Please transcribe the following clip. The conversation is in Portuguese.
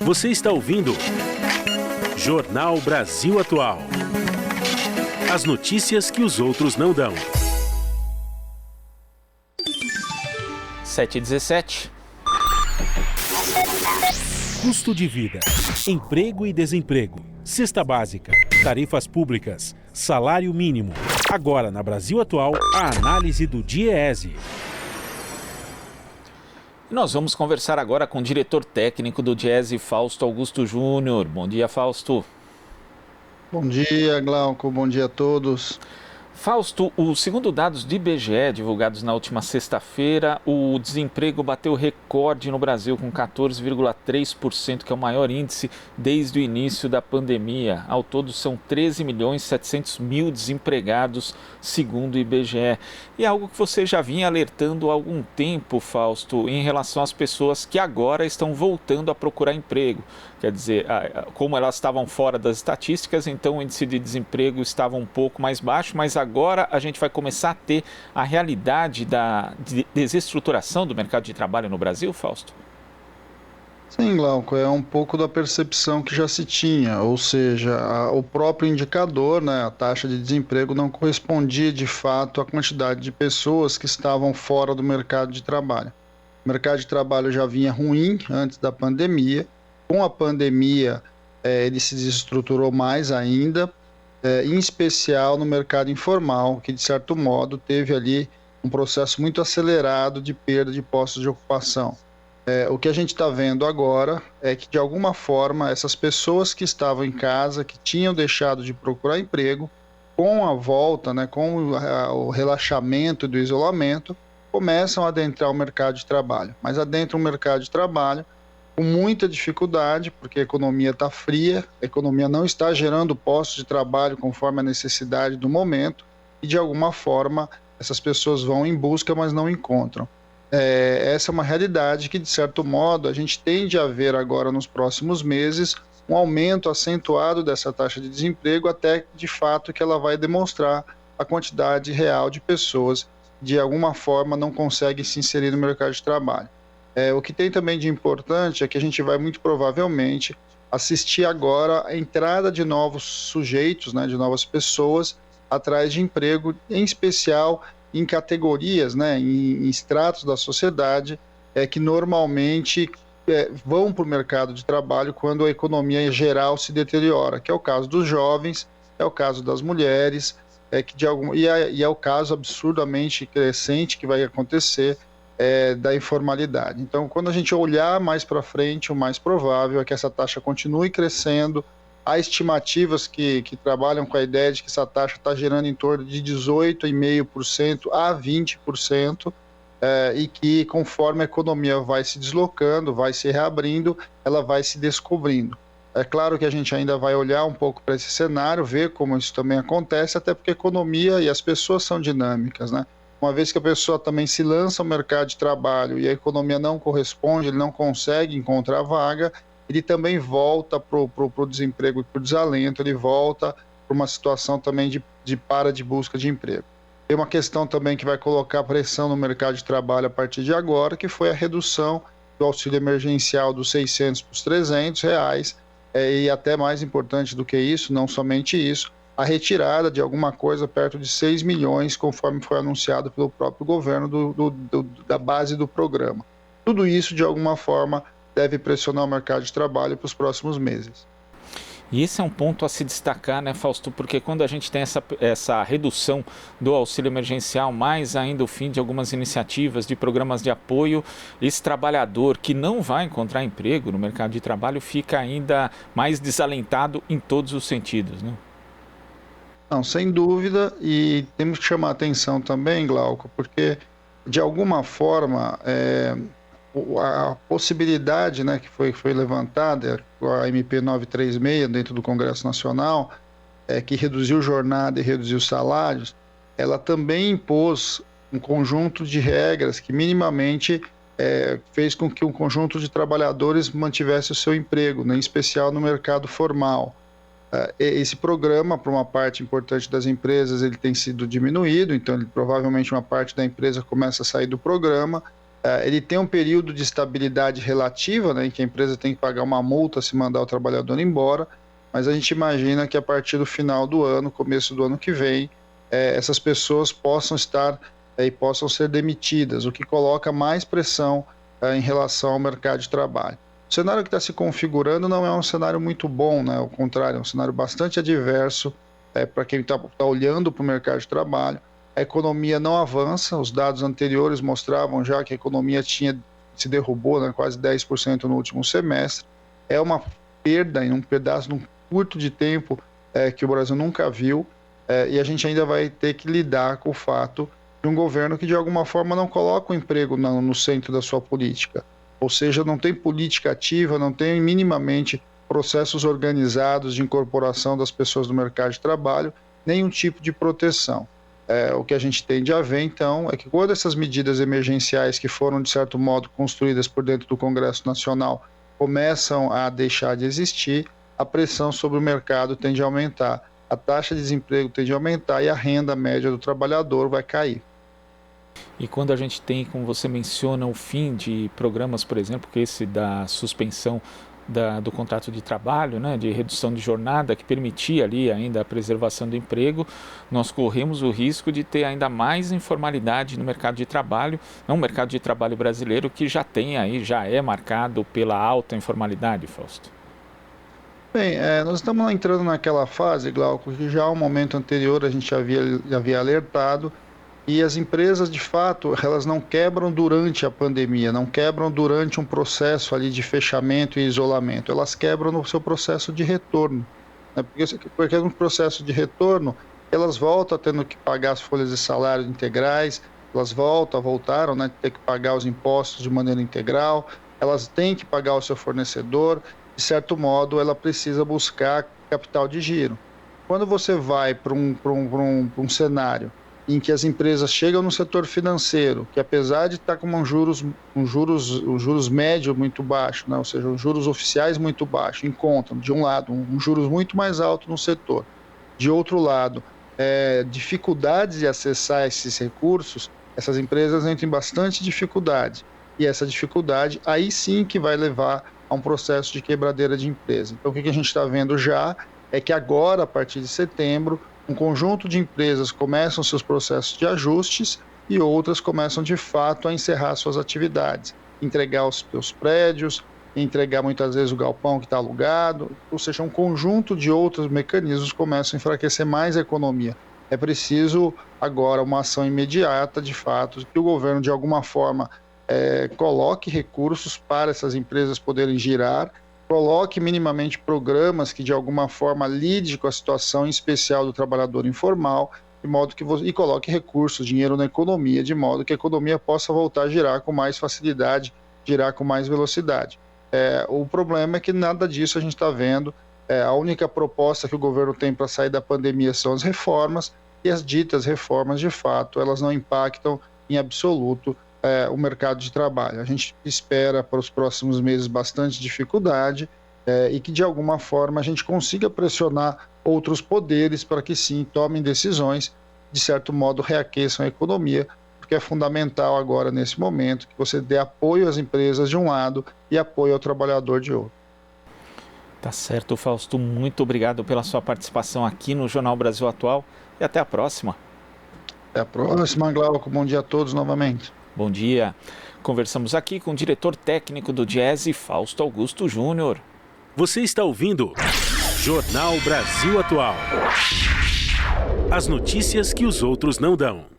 Você está ouvindo Jornal Brasil Atual. As notícias que os outros não dão. 7h17. Custo de vida, emprego e desemprego, cesta básica, tarifas públicas, salário mínimo. Agora, na Brasil Atual, a análise do DIEESE. Nós vamos conversar agora com o diretor técnico do DIEESE, Fausto Augusto Júnior. Bom dia, Fausto. Bom dia, Glauco. Bom dia a todos. Fausto, segundo dados do IBGE divulgados na última sexta-feira, o desemprego bateu recorde no Brasil com 14,3%, que é o maior índice desde o início da pandemia. Ao todo são 13.700.000 desempregados, segundo o IBGE. E é algo que você já vinha alertando há algum tempo, Fausto, em relação às pessoas que agora estão voltando a procurar emprego. Quer dizer, como elas estavam fora das estatísticas, então o índice de desemprego estava um pouco mais baixo, mas agora a gente vai começar a ter a realidade da desestruturação do mercado de trabalho no Brasil, Fausto? Sim, Glauco, é um pouco da percepção que já se tinha, ou seja, o próprio indicador, né, a taxa de desemprego não correspondia de fato à quantidade de pessoas que estavam fora do mercado de trabalho. O mercado de trabalho já vinha ruim antes da pandemia. Com a pandemia, ele se desestruturou mais ainda, em especial no mercado informal, que de certo modo teve ali um processo muito acelerado de perda de postos de ocupação. O que a gente está vendo agora é que, de alguma forma, essas pessoas que estavam em casa, que tinham deixado de procurar emprego, com a volta, né, com o relaxamento do isolamento, começam a adentrar o mercado de trabalho. Mas adentram o mercado de trabalho com muita dificuldade, porque a economia está fria, a economia não está gerando postos de trabalho conforme a necessidade do momento, e de alguma forma essas pessoas vão em busca, mas não encontram. Essa é uma realidade que, de certo modo, a gente tende a ver agora nos próximos meses um aumento acentuado dessa taxa de desemprego, até de fato que ela vai demonstrar a quantidade real de pessoas que de alguma forma não conseguem se inserir no mercado de trabalho. O que tem também de importante é que a gente vai muito provavelmente assistir agora a entrada de novos sujeitos, né, de novas pessoas atrás de emprego, em especial em categorias, né, em estratos da sociedade que normalmente vão para o mercado de trabalho quando a economia em geral se deteriora, que é o caso dos jovens, é o caso das mulheres, e é o caso absurdamente crescente que vai acontecer da informalidade. Então, quando a gente olhar mais para frente, o mais provável é que essa taxa continue crescendo. Há estimativas que trabalham com a ideia de que essa taxa está gerando em torno de 18,5% a 20%, e que conforme a economia vai se deslocando, vai se reabrindo, ela vai se descobrindo. É claro que a gente ainda vai olhar um pouco para esse cenário, ver como isso também acontece, até porque a economia e as pessoas são dinâmicas, né? Uma vez que a pessoa também se lança ao mercado de trabalho e a economia não corresponde, ele não consegue encontrar vaga, ele também volta para o desemprego e para o desalento, ele volta para uma situação também de busca de emprego. Tem uma questão também que vai colocar pressão no mercado de trabalho a partir de agora, que foi a redução do auxílio emergencial dos R$600 para os R$300, e até mais importante do que isso, não somente isso, a retirada de alguma coisa perto de 6 milhões, conforme foi anunciado pelo próprio governo da base do programa. Tudo isso, de alguma forma, deve pressionar o mercado de trabalho para os próximos meses. E esse é um ponto a se destacar, né, Fausto? Porque quando a gente tem essa redução do auxílio emergencial, mais ainda o fim de algumas iniciativas de programas de apoio, esse trabalhador que não vai encontrar emprego no mercado de trabalho fica ainda mais desalentado em todos os sentidos, né? Não, sem dúvida, e temos que chamar a atenção também, Glauco, porque de alguma forma a possibilidade, né, que foi levantada, a MP 936 dentro do Congresso Nacional, que reduziu jornada e reduziu salários, ela também impôs um conjunto de regras que minimamente fez com que um conjunto de trabalhadores mantivesse o seu emprego, né, em especial no mercado formal. Esse programa, para uma parte importante das empresas, ele tem sido diminuído, então provavelmente uma parte da empresa começa a sair do programa, ele tem um período de estabilidade relativa, né, em que a empresa tem que pagar uma multa se mandar o trabalhador embora, mas a gente imagina que a partir do final do ano, começo do ano que vem, essas pessoas possam estar e possam ser demitidas, o que coloca mais pressão em relação ao mercado de trabalho. O cenário que está se configurando não é um cenário muito bom, né? Ao contrário, é um cenário bastante adverso para quem está olhando para o mercado de trabalho. A economia não avança, os dados anteriores mostravam já que a economia se derrubou, né, quase 10% no último semestre. É uma perda em um pedaço, num curto de tempo que o Brasil nunca viu, e a gente ainda vai ter que lidar com o fato de um governo que de alguma forma não coloca o emprego no centro da sua política. Ou seja, não tem política ativa, não tem minimamente processos organizados de incorporação das pessoas no mercado de trabalho, nenhum tipo de proteção. O que a gente tende a ver, então, é que quando essas medidas emergenciais que foram, de certo modo, construídas por dentro do Congresso Nacional começam a deixar de existir, a pressão sobre o mercado tende a aumentar, a taxa de desemprego tende a aumentar e a renda média do trabalhador vai cair. E quando a gente tem, como você menciona, o fim de programas, por exemplo, que esse da suspensão do contrato de trabalho, né, de redução de jornada, que permitia ali ainda a preservação do emprego, nós corremos o risco de ter ainda mais informalidade no mercado de trabalho, não o mercado de trabalho brasileiro que já é marcado pela alta informalidade, Fausto. Bem, nós estamos entrando naquela fase, Glauco, que já há um momento anterior a gente já havia alertado. E as empresas, de fato, elas não quebram durante a pandemia, não quebram durante um processo ali de fechamento e isolamento, elas quebram no seu processo de retorno, né? Porque no processo de retorno, elas voltam tendo que pagar as folhas de salário integrais, elas voltaram, né, ter que pagar os impostos de maneira integral, elas têm que pagar o seu fornecedor, de certo modo, ela precisa buscar capital de giro. Quando você vai para um cenário em que as empresas chegam no setor financeiro, que apesar de estar com um juros médio muito baixo, né, ou seja, os juros oficiais muito baixos, encontram, de um lado, um juros muito mais alto no setor, de outro lado, dificuldades de acessar esses recursos, essas empresas entram em bastante dificuldade, e essa dificuldade aí sim que vai levar a um processo de quebradeira de empresa. Então o que a gente está vendo já é que agora, a partir de setembro, um conjunto de empresas começam seus processos de ajustes e outras começam de fato a encerrar suas atividades, entregar os seus prédios, entregar muitas vezes o galpão que está alugado, ou seja, um conjunto de outros mecanismos começam a enfraquecer mais a economia. É preciso agora uma ação imediata, de fato, que o governo de alguma forma coloque recursos para essas empresas poderem girar, coloque minimamente programas que de alguma forma lide com a situação em especial do trabalhador informal, de modo que e coloque recursos, dinheiro na economia, de modo que a economia possa voltar a girar com mais facilidade, girar com mais velocidade. O problema é que nada disso a gente está vendo. A única proposta que o governo tem para sair da pandemia são as reformas, e as ditas reformas, de fato, elas não impactam em absoluto o mercado de trabalho. A gente espera para os próximos meses bastante dificuldade e que de alguma forma a gente consiga pressionar outros poderes para que sim tomem decisões, de certo modo reaqueçam a economia, porque é fundamental agora nesse momento que você dê apoio às empresas de um lado e apoio ao trabalhador de outro. Tá certo, Fausto, muito obrigado pela sua participação aqui no Jornal Brasil Atual e até a próxima. Até a próxima, Glauco. Bom dia a todos novamente. Bom dia. Conversamos aqui com o diretor técnico do Diese, Fausto Augusto Júnior. Você está ouvindo Jornal Brasil Atual. As notícias que os outros não dão.